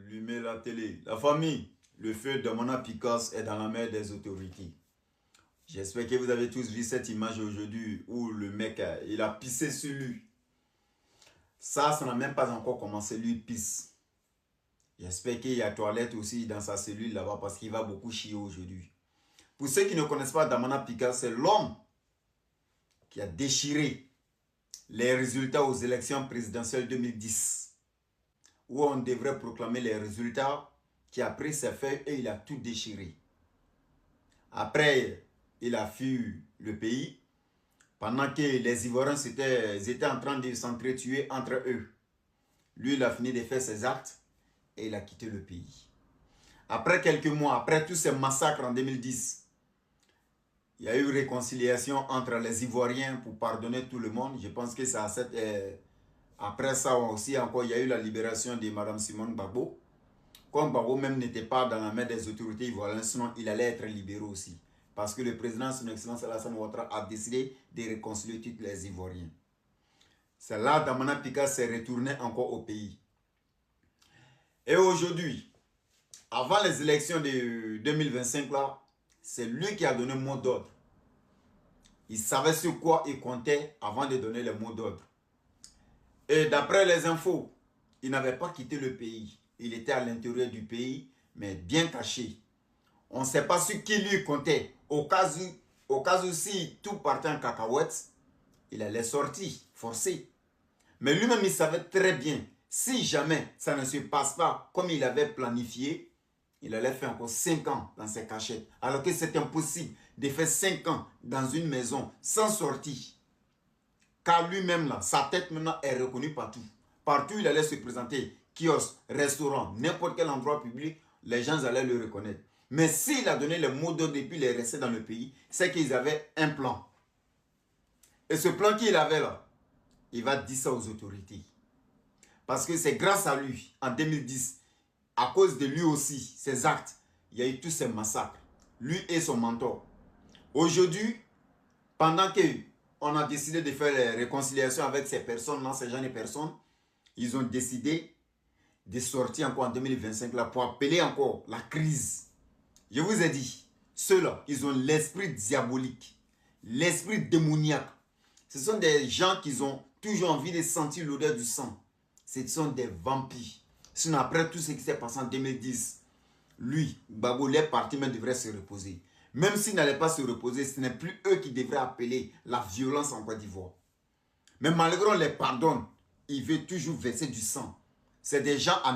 Allumez la télé. La famille, le feu de Mona Picasso est dans la main des autorités. J'espère que vous avez tous vu cette image aujourd'hui où le mec, il a pissé sur lui. Ça n'a même pas encore commencé, lui pisse. J'espère qu'il y a toilette aussi dans sa cellule là-bas parce qu'il va beaucoup chier aujourd'hui. Pour ceux qui ne connaissent pas Damana Picasso, c'est l'homme qui a déchiré les résultats aux élections présidentielles 2010. Où on devrait proclamer les résultats, qui a pris ses feuilles et il a tout déchiré. Après, il a fui le pays pendant que les Ivoiriens étaient en train de s'entretuer entre eux. Lui, il a fini de faire ses actes et il a quitté le pays. Après quelques mois, après tous ces massacres en 2010, il y a eu réconciliation entre les Ivoiriens pour pardonner tout le monde. Je pense que ça après ça aussi, encore, il y a eu la libération de Mme Simone Gbagbo. Comme Gbagbo même n'était pas dans la main des autorités ivoiriennes, sinon il allait être libéré aussi. Parce que le président, son excellence Alassane Ouattara, a décidé de réconcilier tous les Ivoiriens. C'est là que Damana Picasso s'est retourné encore au pays. Et aujourd'hui, avant les élections de 2025, là, c'est lui qui a donné le mot d'ordre. Il savait sur quoi il comptait avant de donner le mot d'ordre. Et d'après les infos, il n'avait pas quitté le pays. Il était à l'intérieur du pays, mais bien caché. On ne sait pas sur qui lui comptait. Au cas où si tout partait en cacahuète, il allait sortir, forcé. Mais lui-même, il savait très bien, si jamais ça ne se passe pas comme il avait planifié, il allait faire encore 5 ans dans ses cachettes. Alors que c'est impossible de faire 5 ans dans une maison sans sortie. Car lui-même, là, sa tête maintenant est reconnue partout. Partout, il allait se présenter, kiosque, restaurant, n'importe quel endroit public, les gens allaient le reconnaître. Mais s'il a donné le mot d'ordre et puis il est resté dans le pays, c'est qu'ils avaient un plan. Et ce plan qu'il avait là, il va dire ça aux autorités. Parce que c'est grâce à lui, en 2010, à cause de lui aussi, ses actes, il y a eu tous ces massacres. Lui et son mentor. Aujourd'hui, pendant qu'on a décidé de faire les réconciliations avec ces personnes-là, ces gens et personnes, ils ont décidé de sortir encore en 2025 là, pour appeler encore la crise. Je vous ai dit, ceux-là, ils ont l'esprit diabolique, l'esprit démoniaque. Ce sont des gens qui ont toujours envie de sentir l'odeur du sang. Ce sont des vampires. Sinon, après tout ce qui s'est passé en 2010, lui, Gbagbo, les partis même devraient se reposer. Même s'ils n'allaient pas se reposer, ce n'est plus eux qui devraient appeler la violence en Côte d'Ivoire. Mais malgré on les pardonne, ils veulent toujours verser du sang. C'est des gens